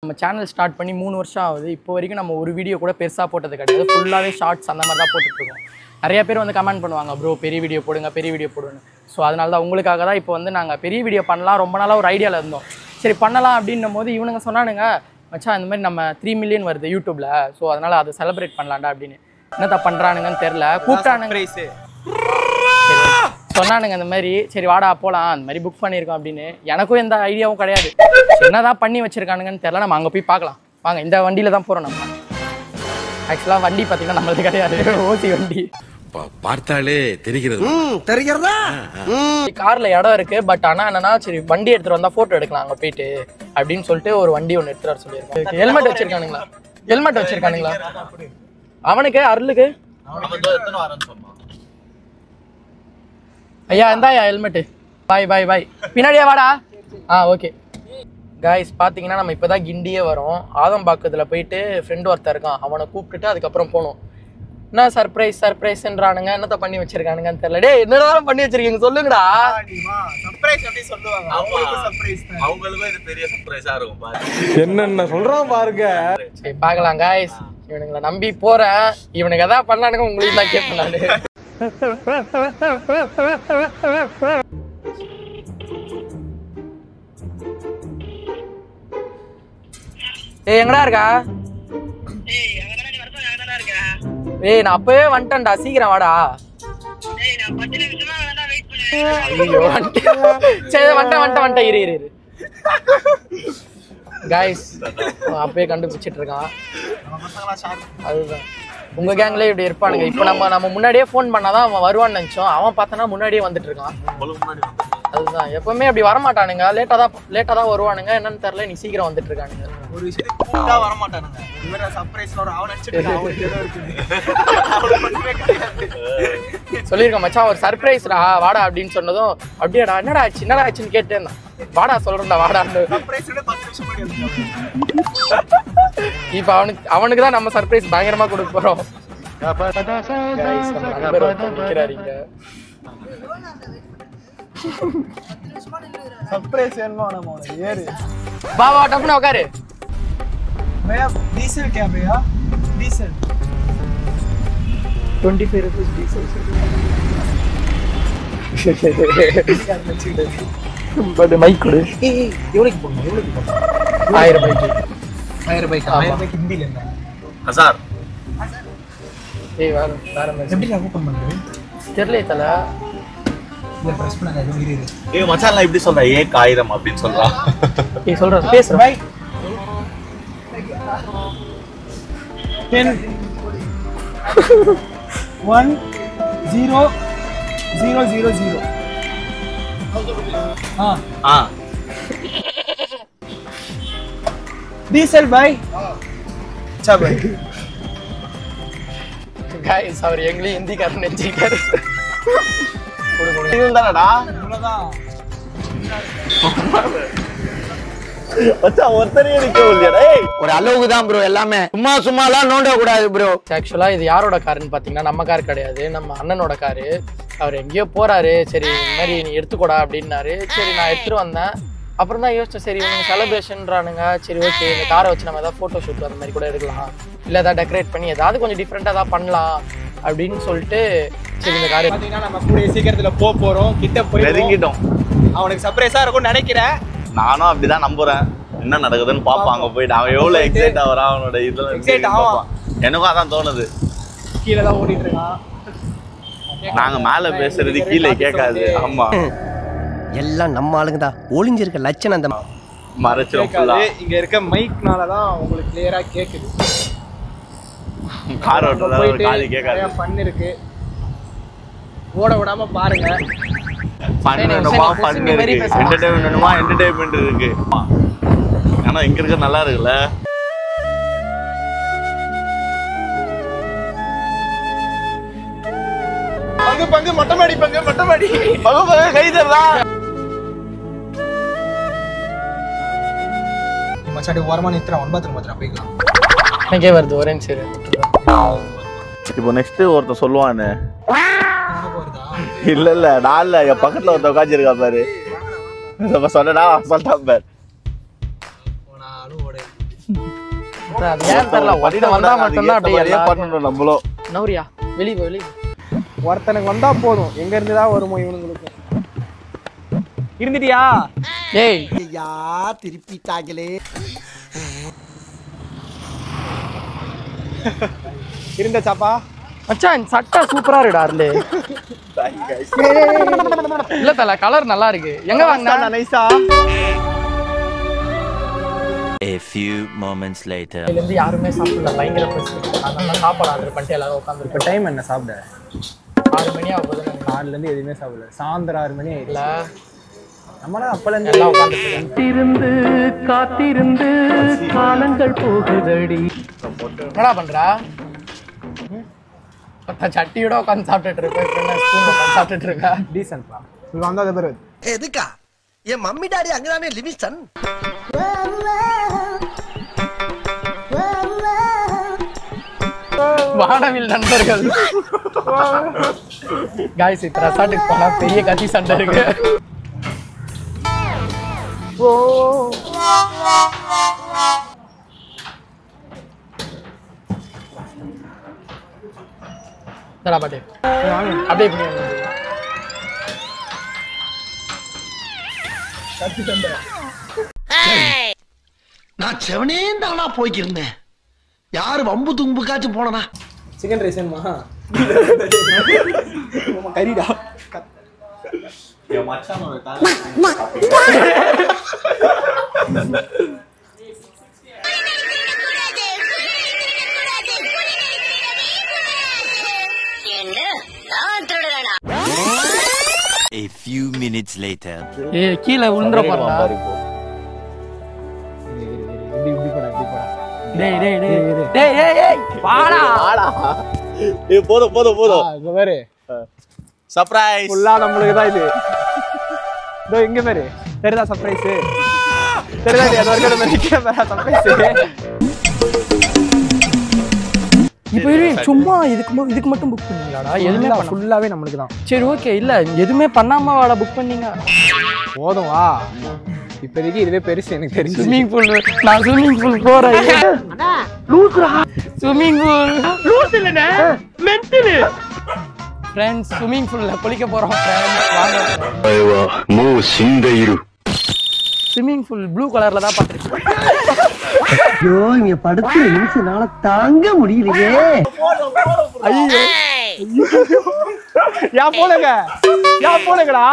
நம்ம channel start பண்ணி 3 வருஷம் ஆகுது. இப்போ வரைக்கும் நம்ம ஒரு வீடியோ கூட பெருசாக போட்டது கிடையாது. ஃபுல்லாகவே ஷார்ட்ஸ் அந்த மாதிரி தான் போட்டுட்ருக்கோம். நிறைய பேர் வந்து கமெண்ட் பண்ணுவாங்க, ப்ரோ பெரிய வீடியோ போடுங்க பெரிய வீடியோ போடுங்க. ஸோ அதனால தான் உங்களுக்காக தான் இப்போ வந்து நாங்கள் பெரிய வீடியோ பண்ணலாம் ரொம்ப நாளாக ஒரு ஐடியாவில் இருந்தோம். சரி பண்ணலாம் அப்படின்னும் போது இவனுங்க சொன்னானுங்க, மச்சான் இந்த மாதிரி நம்ம 3 மில்லியன் வருது யூடியூப்பில், ஸோ அதனால் அதை செலிப்ரேட் பண்ணலாம்டா அப்படின்னு. என்னத்தான் பண்ணுறானுங்கன்னு தெரில, கூப்பிட்டானுங்க சொன்னானுங்க இந்த மாதிரி. சரி வாடா போகலாம், அந்த மாதிரி புக் பண்ணியிருக்கோம் அப்படின்னு. எனக்கும் எந்த ஐடியாவும் கிடையாது, என்னதான் பண்ணி வச்சுருக்கானுங்கன்னு தெரில. நம்ம அங்கே போய் பார்க்கலாம் வாங்க. இந்த வண்டியில் தான் போகிறோம் நம்ம. ஆக்சுவலாக வண்டி பார்த்தீங்கன்னா நம்மளுக்கு கிடையாது, ஓசி வண்டி. பார்த்தாலே தெரிகிறது. காரில் இடம் இருக்குது, பட் ஆனால் என்னன்னா சரி வண்டி எடுத்துகிட்டு வந்தால் ஃபோட்டோ எடுக்கலாம் அங்கே போயிட்டு அப்படின்னு சொல்லிட்டு ஒரு வண்டி ஒன்று எடுத்துகிட்டு வர சொல்லியிருக்கோம். ஹெல்மெட் வச்சுருக்கானுங்களா? ஹெல்மெட் வச்சுருக்கானுங்களா அவனுக்கு? அருளுக்கு ஐயா இந்தாயா ஹெல்மெட்டு. பாய் பாய் பாய். பின்னாடியே வாடா. ஓகே காய்ஸ், பார்த்தீங்கன்னா நம்ம இப்போ தான் கிண்டியே வரோம். ஆதம்பாக்கத்தில் போயிட்டு ஃப்ரெண்டு ஒருத்தர் இருக்கான், அவனை கூப்பிட்டுட்டு அதுக்கப்புறம் போகணும். என்ன சர்ப்ரைஸ்ன்றானுங்க, என்னத்த பண்ணி வச்சிருக்கானுங்கன்னு தெரியல. டே என்னடா பண்ணி வச்சிருக்கீங்க சொல்லுங்கடா. சர்ப்ரைஸ் அப்படி சொல்லுவாங்க, அவங்களுக்கு சர்ப்ரைஸ் தான். அவங்களுக்கும் இது பெரிய சர்ப்ரைஸா இருக்கும் பாருங்க. என்னென்ன சொல்றான் பாருங்க. சரி பார்க்கலாம் காய்ஸ், இவனுங்களை நம்பி போறேன். இவனுக்கு எதாவது பண்ணானுங்க உங்களுக்கு தான் கேட்பேன் நானு. ஏய் எங்கடா இருக்கா? ஏய் நான் அப்பவே வந்துட்டேன்டா, சீக்கிரம் வாடா. ஐயோ சரி வந்துட்டேன் இரு. காய்ஸ் அப்பவே கண்டுபிடிச்சிட்டு இருக்கான். அதுதான் உங்க கேங்ல இப்படி இருப்பானுங்க. இப்போ நம்ம முன்னாடியே ஃபோன் பண்ணாதான் அவன் வருவான்னு நினைச்சோம். அவன் பார்த்தனா முன்னாடியே வந்துட்டு இருக்கான். அதுதான் எப்பவுமே அப்படி வரமாட்டானுங்க, லேட்டா தான் வருவானுங்க. என்னன்னு தெரியல, நீ சீக்கிரம் வந்துட்டு இருக்கானுங்க. ஒரு விஷயத்துக்கு கூப்பிட்டா வர மாட்டானுங்க. இவர சர்ப்ரைஸ் வர அவன் நினைச்சிட்டு சொல்லிருக்கேன் மச்சான் ஒரு சர்ப்ரைஸ்டா வாடா அப்படின்னு சொன்னதும் அப்படியேடா என்னடா ஆச்சுன்னு கேட்டே இருந்தான். வாடா சொல்றேன்டா வாடான்னு. சர்ப்ரைஸோட 10 நிமிஷம் முன்னாடி இப்போ அவனுக்கு தான் நம்ம சர்ப்ரைஸ் பயங்கரமா கொடுக்க போறோம். சர்ப்ரைஸ் வேணுமா நம்ம ஏறு. வா டப்புன்னு உட்காரு. भैया डीजल क्या भैया? Diesel 25 rupees diesel. But mike கொடு. எவ்வளவுக்கு போணும்? 1000 ரூபாய்க்கு. 1000 ரூபாய்க்கு ஹிந்தில என்ன? 1000. ஏய் வேற எப்படி நான் ஓபன் பண்றது? தெரியல தல. இல்ல பிரஸ் பண்ணாத இரு. ஏய் மச்சான் நான் இப்படி சொல்றேன், ஏன் 1000 அப்படி சொல்றான். ஏய் சொல்றேன் பேசுறேன். பை 10 1 0 0 0 0. डीजल भाई. अच्छा भाई. गाइस அவர் எங்களை ஹிந்திக்காரன் நினைச்சிட்டாரு. இது தானடா இவ்வளவுதான். மச்சான் ஒருத்தரே நிக்க முடியல. ஏய் ஒரு அளவுக்கு தான் ப்ரோ, எல்லாமே சும்மாலாம் நோண்ட கூடாது ப்ரோ. ஆக்சுவலா இது யாரோட காருன்னு பாத்தீங்கன்னா நம்ம கார் கிடையாது, நம்ம அண்ணனோட காரு. அவர் எங்கேயோ போறாரு, சரி இந்த மாதிரி நீ எடுத்துக்கூடா அப்படின்னாரு. சரி நான் எடுத்துட்டு வந்தேன். அப்புறம் தான் யோசிச்சேன், சரி இவங்க செலிப்ரேஷன்றானுங்க, சரி ஓகே இந்த காரை வச்சு நம்ம ஏதாவது ஃபோட்டோ ஷூட் அந்த மாதிரி கூட எடுக்கலாம், இல்லை ஏதாவது டெக்கரேட் பண்ணி ஏதாவது கொஞ்சம் டிஃப்ரெண்ட்டாக ஏதாவது பண்ணலாம் அப்படின்னு சொல்லிட்டு சரி இந்த காரை பார்த்தீங்கன்னா நம்ம கூட சீக்கிரத்தில் போகிறோம், கிட்ட போய் நெருங்கிட்டோம். அவனுக்கு சர்ப்ரைஸாக இருக்கும்னு நினைக்கிறேன். நானும் அப்படிதான் நம்புறேன். என்ன நடக்குதுன்னு பார்ப்போம் அங்கே போயிட்டு. அவன் எவ்வளோ எக்ஸைட் ஆகிறான், அவனோட இதெல்லாம் எக்ஸைட் ஆகும். எனக்கும் அதான் தோணுது. கீழே தான் ஓடிட்டு இருக்கான். நாங்கள் மேலே பேசுறது கீழே கேட்காது. ஆமாம் எல்லாம் நம்ம ஆளுங்க தான் ஒளிஞ்சிருக்க லட்சணம். அந்த மறைச்சிரும். இங்க இருக்க மைக்னால தான் உங்களுக்கு கிளியரா கேக்குது. கார் ஓட்டுறதால காது கேட்காது. ஃபன் இருக்கு, ஓட விடாம பாருங்க. ஃபன் வேணுமா ஃபன் இருக்கு, என்டர்டெயின்மென்ட் வேணுமா என்டர்டெயின்மென்ட் இருக்கு. ஆனா இங்க இருக்க நல்லா இருக்குல்ல. பங்கு மொட்டமாடி பகு கை தரதா. மச்சாடி ஓரமா நித்ரா 9 பாத்ரூம் போய்க்கலாம். எனக்கே வருது ஒரே சரி. இப்போ நெக்ஸ்ட் ஒருத்தர் சொல்லுவானே, இல்ல நான் என் பக்கத்துல ஒருத்த உட்காந்துருக்கா பாரு, சொன்னா சொல்லிட்டான் பாரு. அது ஏன் தெரியல ஒருத்தன் வந்தா மட்டும்தான் அப்படியே எல்லாம் பண்ணணும் நம்மளும். நௌரியா வெளியே ஒருத்தனுக்கு வந்தா போதும், எங்க இருந்துதான் வருமோ இவனுங்களுக்கு. இருந்துட்டியா? ஏய் ஐயா திருப்பிட்டாங்களே. இருந்துச்சாப்பா? மச்சான் சட்டை சூப்பரா இருக்குடா அருளே. இல்ல தல கலர் நல்லா இருக்கு. எங்க வாங்குனா? நைஸா. A few moments later. இதுல இருந்து யாருமே சாப்பிடல, பயங்கர பசி. அதனால சாப்பாடு ஆர்டர் பண்ணிட்டு எல்லாரும் உட்காந்துருக்கோம். இப்போ டைம் என்ன சாப்பிட? 6 மணி ஆகுது. 6ல இருந்து எதுவுமே சாப்பிடல. சாயந்தரம் 6 மணி ஆயிடுல. இல்ல நம்மளாம் அப்பல இருந்து எல்லாம் உட்காந்துட்டு காத்திருந்து காலங்கள் போகுதடி. என்னடா பண்ற? சட்டியோட உட்காந்து சாப்பிட்டுட்டு இருக்க. இப்ப என்ன ஸ்பூன் உட்காந்து சாப்பிட்டுட்டு இருக்க? டீசன்ட்லாம். இது வந்தா அது பேர் எதுக்கா என் மம்மி டாடி அங்கதானே லிவிங்ஸ்டன். வானவில் நண்பர்கள். காய்ஸ் இப்ப ரெசார்ட்டுக்கு போனா பெரிய கத்தி சண்டை இருக்கு. ஓ தரா பாட்டு அப்படியே கத்தி சண்டை. நான் செவனே தானா போய்க்கிருந்தேன். யாரு வம்பு தும்புக்காச்சும் போனனா? சிக்கன் ரைஸ் வேணுமா? கறிடா. என் மச்சானோட A few minutes later. ஏய் கீழ விழுந்துற போறா. டேய் டேய் டேய் டேய் ஏய் ஏய் வாடா ஏய் போதும் இங்க பாரு. சர்ப்ரைஸ் ஃபுல்லா நம்மளுக்கு தான் இது. இதோ இங்க பாரு. தெரியுதா சர்ப்ரைஸ்? தெரியுதா இது அது வரைக்கும் நம்ம கேமரா சர்ப்ரைஸ். இப்போ சும்மா இதுக்கு மட்டும் புக் பண்ணீங்களாடா? எதுமே ஃபுல்லாவே நம்மளுக்கு தான். சரி ஓகே. இல்ல எதுவுமே பண்ணாம வாடா புக் பண்ணீங்க. போதும் வா. இப்போதைக்கு இதுவே பெருசு எனக்கு தெரிஞ்சு. Swimming pool. நான் ஸ்விம்மிங் பூல் போறேன். அண்ணா லூஸ்ரா. ஸ்விம்மிங் பூல் லூஸ் இல்லனே மென்டல். फ्रेंड्स ஸ்விம்மிங் பூல்ல குளிக்க போறோம் फ्रेंड्स. வாங்க. ஐவா மோ சிந்தையிரு. ஸ்விம்மிங் பூல் ப்ளூ கலர்ல தான் பாத்துருக்கேன். ஐயோ இங்க படுத்து நிமிஷம்னால தாங்க முடியலையே. ஐயோ யா போலங்கடா.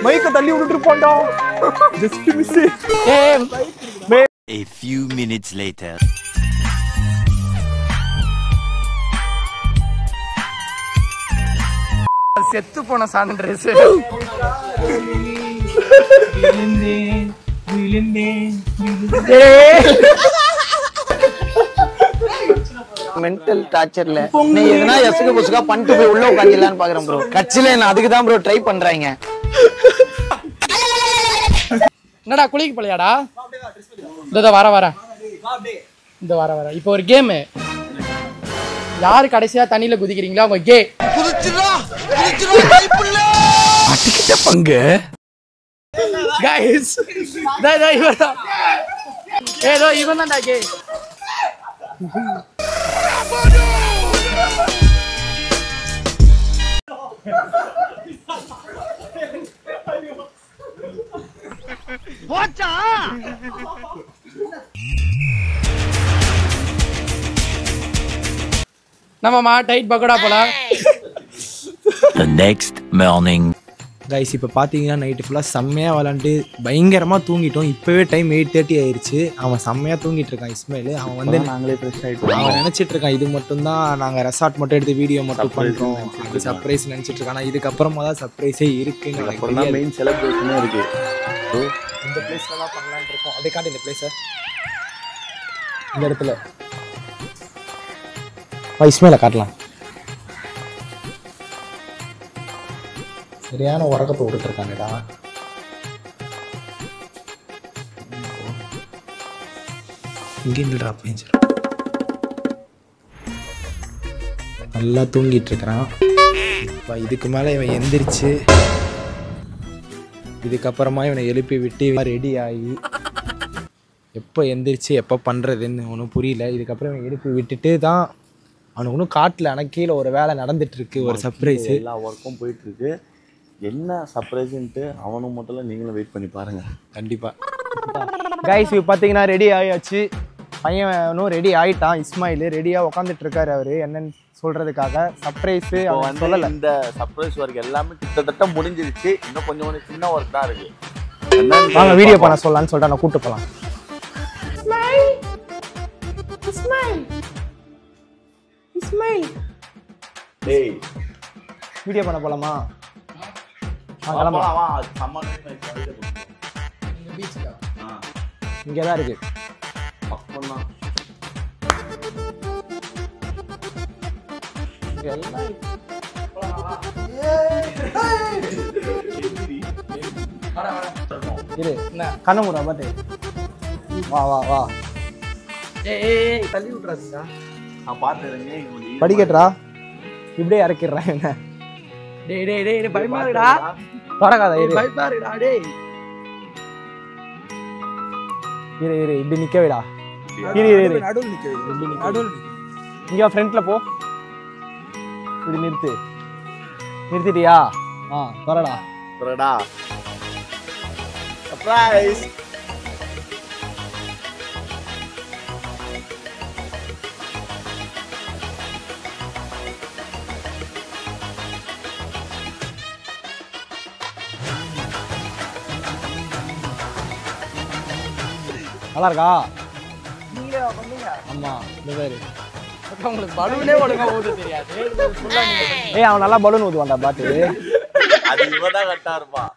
மைக்க தள்ளி விட்டுட்டு போண்டோம். Just miss. A few minutes later. செத்து போன சான் ட்ரெஸ். மென்டல் டார்ச்சர்ல நீ எதனா எசுக்கு புசுக்கா பண்ணிட்டு போய் உள்ள உட்காந்துலான்னு பாக்குறேன் ப்ரோ. கட்சியில நான் அதுக்கு தான் ப்ரோ ட்ரை பண்றாங்க. என்னடா குளிக்க போலையாடா? இந்த வர இந்த வர இப்போ ஒரு கேம். யாரு கடைசியா தண்ணியில குதிக்கிறீங்களோ அவங்க கே. அட்டிக்கிட்ட பங்கு गाइस டேய் இவன் ஏதோ இவன் தான்டா கே. போச்சா நம்ம டைட் பக்கோடா போலாம். The next morning. கைஸ் இப்போ பார்த்தீங்கன்னா நைட்டு ஃபுல்லாக செம்மையாக விளாண்டு பயங்கரமாக தூங்கிட்டோம். இப்போவே டைம் 8:30 ஆயிடுச்சு. அவன் செம்மையாக தூங்கிட்டு இருக்கான் இஸ்மாயில். அவன் வந்து நாங்களே ஃப்ரெஷ் ஆயிட்டோம். அவன் நினச்சிட்டு இருக்கான் இது மட்டும் தான் நாங்கள் ரெசார்ட் மட்டும் எடுத்து வீடியோ மட்டும் பண்ணுறோம். அது சர்ப்ரைஸ் நினச்சிட்டு இருக்கான். ஆனால் இதுக்கப்புறமா தான் சர்ப்ரைஸே இருக்குன்னு எனக்கு தெரியாது. மெயின் செலிப்ரேஷனே இருக்கு. இந்த பிளேஸில் தான் பண்ணலான்ட்டு இருக்கோம். அதே காட்டி இந்த பிளேஸை இந்த இடத்துல இஸ்மாயில காட்டலாம். சரியான உறக்கத்தை விட்டுருக்காங்கடா. இங்கே நில்றா பேஞ்சர். நல்லா தூங்கிட்டு இருக்கிறான். இப்போ இதுக்கு மேலே இவன் எந்திரிச்சு இதுக்கப்புறமா இவனை எழுப்பி விட்டு ரெடி ஆகி எப்போ எந்திரிச்சு எப்போ பண்ணுறதுன்னு ஒன்றும் புரியல. இதுக்கப்புறம் இவன் எழுப்பி விட்டுட்டு தான் அவனுக்கு ஒன்றும் காட்டில் ஆனால் கீழே ஒரு வேலை நடந்துட்டுருக்கு, ஒரு சர்ப்ரைஸு. எல்லா ஒர்க்கும் போயிட்டுருக்கு. என்ன சர்ப்ரைஸுன்ட்டு அவனும் மட்டும் நீங்களும் வெயிட் பண்ணி பாருங்கள். கண்டிப்பாக கைஸ் இப்போ பார்த்தீங்கன்னா ரெடி ஆகியாச்சு. பையனும் ரெடி ஆகிட்டான். இஸ்மாயில் ரெடியாக உட்காந்துட்டு இருக்காரு. அவர் என்னன்னு சொல்கிறதுக்காக சர்ப்ரைஸு அவன் சொல்லலை. இந்த சர்ப்ரைஸ் ஒர்க் எல்லாமே கிட்டத்தட்ட முடிஞ்சிருச்சு. இன்னும் கொஞ்சம் சின்ன ஒர்க் தான் இருக்குது. வாங்க வீடியோ பண்ண சொல்லலான்னு சொல்லிட்டு நான் கூப்பிட்டு போகலாம். டேய் வீடியோ பண்ண போகலாமா? இங்கே தான் இருக்கு. இரு கண்ண மூடா பாட்டு. வா வா வா. தள்ளி விட்றாதீங்க. படிக்கட்டுறா இப்படியே இறக்கிடுறேன். என்ன டேய் டேய் டேய் பயமா இருக்குடா. தொடக்காத இரு. பயமா இருக்குடா டேய். இரு இரு இப்படி நிக்க விடா. இரு இரு இரு நடுவுல நிக்க வை. நடுவுல இங்க ஃப்ரண்ட்ல போ. இப்படி நிறுத்து. நிறுத்திட்டியா? வரடா வரடா. சர்ப்ரைஸ். நல்லா இருக்கா? நீங்க பண்ணீங்க. ஆமா இந்த பேரு உங்களுக்கு பலூனே ஒழுங்கா ஊத தெரியாது. ஏய் அவன் நல்லா பலூன் ஊதுவான்டா பாட்டு. அது இவதான் கரெக்டா இருப்பான்.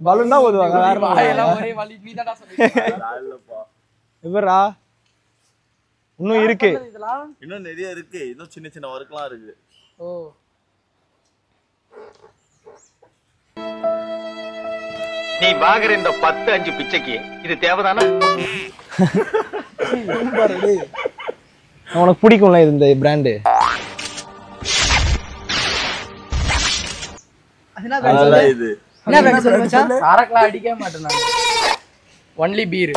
பலூன் தான் ஊதுவாங்க. வேற வாயெல்லாம் ஒரே வலி. நீதாடா சொல்லிருக்க. இவரா இன்னும் இருக்கு. இன்னும் நிறைய இருக்கு. இன்னும் சின்ன சின்ன ஒர்க்லாம் இருக்கு. ஓ நீ வாங்குற இந்த 10-5 பிச்சைக்கு இது தேவைதானா? உனக்கு பிடிக்கும்ல இந்த பிராண்டு? இது சாரக்கெல்லாம் அடிக்க மாட்டேன் நான். Only beer.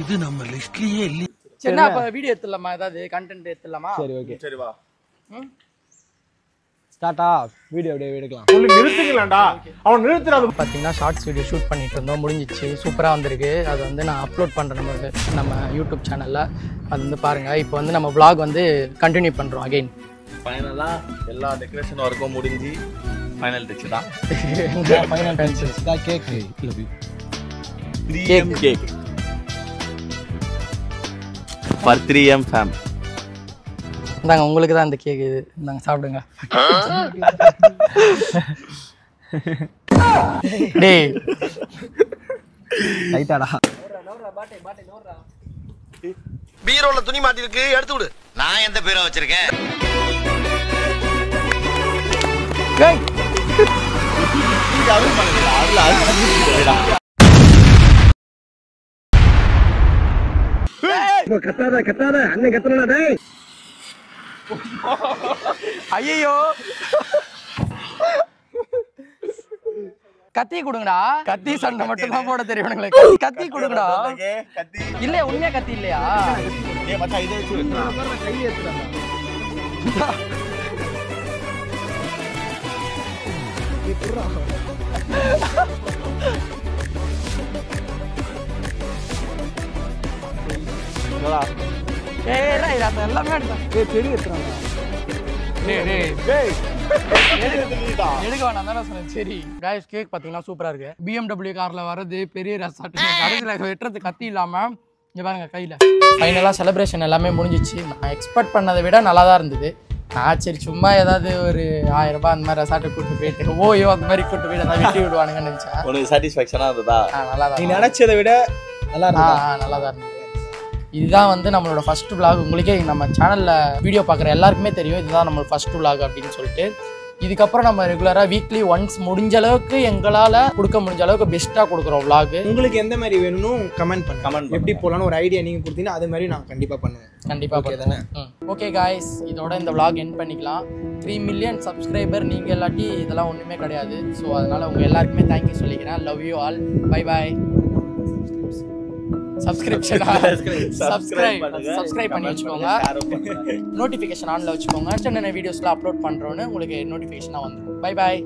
இது நம்ம லிஸ்ட்லயே இல்ல. சரி அப்ப வீடியோ எடுத்துலாமா? ஏதாவது கண்டென்ட் எடுத்துலாமா? சரி ஓகே. சரி வா. ஸ்டார்ட்டா வீடியோ அப்படியே எடுக்கலாம். நிறுத்துக்கலாம்டா. அவன் நிறுத்துறாது. பார்த்தீங்கன்னா ஷார்ட்ஸ் வீடியோ ஷூட் பண்ணிட்டு இருந்தோம். முடிஞ்சிச்சு. சூப்பராக வந்திருக்கு. அது வந்து நான் அப்லோட் பண்ணுறேன் நம்ம யூடியூப் சேனலில். அது வந்து பாருங்கள். இப்போ வந்து நம்ம vlog வந்து கண்டினியூ பண்ணுறோம் அகைன். ஃபைனலாக எல்லா டெக்கரேஷன் ஒர்க்கும் முடிஞ்சு ஃபைனல் டச் தான். ஃபைனல் டச்சஸ் தான். Cake 3M cake for 3M fame. இந்தாங்க உங்களுக்கு தான் இந்த கேக். இது இந்தாங்க சாப்பிடுங்க. டேய் லைட்டாடா. பீரோல துணி மாட்டி இருக்கு, எடுத்து விடு. நான் எந்த பீரோ வச்சிருக்கேன்? ஏய் கத்தாத அண்ணன் கத்தனா டேய். ஐயோ கத்தி கொடுங்கடா. கத்தி சண்டை மட்டும் தான் போட தெரியும் உங்களுக்கு. கத்தி கொடுங்கடா. இல்ல உண்மையா கத்தி இல்லையா? எல்லாமே பெரிய எடுத்துறாங்க. எடுக்க வேணாம் தானே சொன்னேன். சரி गाइस கேக் பாத்தீங்கன்னா சூப்பரா இருக்கு. BMW கார்ல வரது பெரிய ரெசார்ட். கடைசில வெட்டுறது கத்தி இல்லாம இங்க பாருங்க கையில. ஃபைனலா செலிப்ரேஷன் எல்லாமே முடிஞ்சிச்சு. நான் எக்ஸ்பெக்ட் பண்ணதை விட நல்லா தான் இருந்தது. நான் சரி சும்மா ஏதாவது ஒரு 1000 ரூபாய் அந்த மாதிரி ரெசார்ட்டை கூட்டு போயிட்டு ஓயோ அந்த மாதிரி கூட்டு போயிட்டு ஏதாவது வெட்டி விடுவானுங்கன்னு நினைச்சேன். உனக்கு சாட்டிஸ்ஃபேக்ஷனா இருந்ததா? நல்லா தான். நீ நினைச்சதை விட நல்லா இருந்தா? நல்லா தான் இருந்தது. இதுதான் வந்து நம்மளோட ஃபர்ஸ்ட் vlog. உங்களுக்கே நம்ம சேனலில் வீடியோ பார்க்குற எல்லாருக்குமே தெரியும் இதுதான் நம்மளோட ஃபர்ஸ்ட் vlog அப்படின்னு சொல்லிட்டு. இதுக்கப்புறம் நம்ம ரெகுலரா வீக்லி ஒன்ஸ் முடிஞ்ச அளவுக்கு எங்களால கொடுக்க முடிஞ்ச அளவுக்கு பெஸ்டா கொடுக்குறோம் vlog. உங்களுக்கு எந்த மாதிரி வேணும்னு கமெண்ட் பண்ணுங்க. எப்படி போலான்னு ஒரு ஐடியா நீங்க கொடுத்தீங்கன்னா அது மாதிரி நான் கண்டிப்பா பண்ணுவேன். கண்டிப்பா பண்ணுவேன். ஓகே காய்ஸ், இதோட இந்த vlog எண்ட் பண்ணிக்கலாம். 3 மில்லியன் சப்ஸ்கிரைபர் நீங்க இல்லாட்டி இதெல்லாம் ஒண்ணுமே கிடையாது. ஸோ அதனால உங்க எல்லாருக்குமே தேங்க்யூ சொல்லிக்கிறேன். Love you all. Bye bye. Subscribe பண்ணி வச்சுக்கோங்க. நோட்டிஃபிகேஷன் ஆன்ல வச்சுக்கோங்க. சின்ன வீடியோஸ்லாம் அப்லோட் பண்றோன்னு உங்களுக்கு நோட்டிஃபிகேஷனா வந்துடும். Bye bye.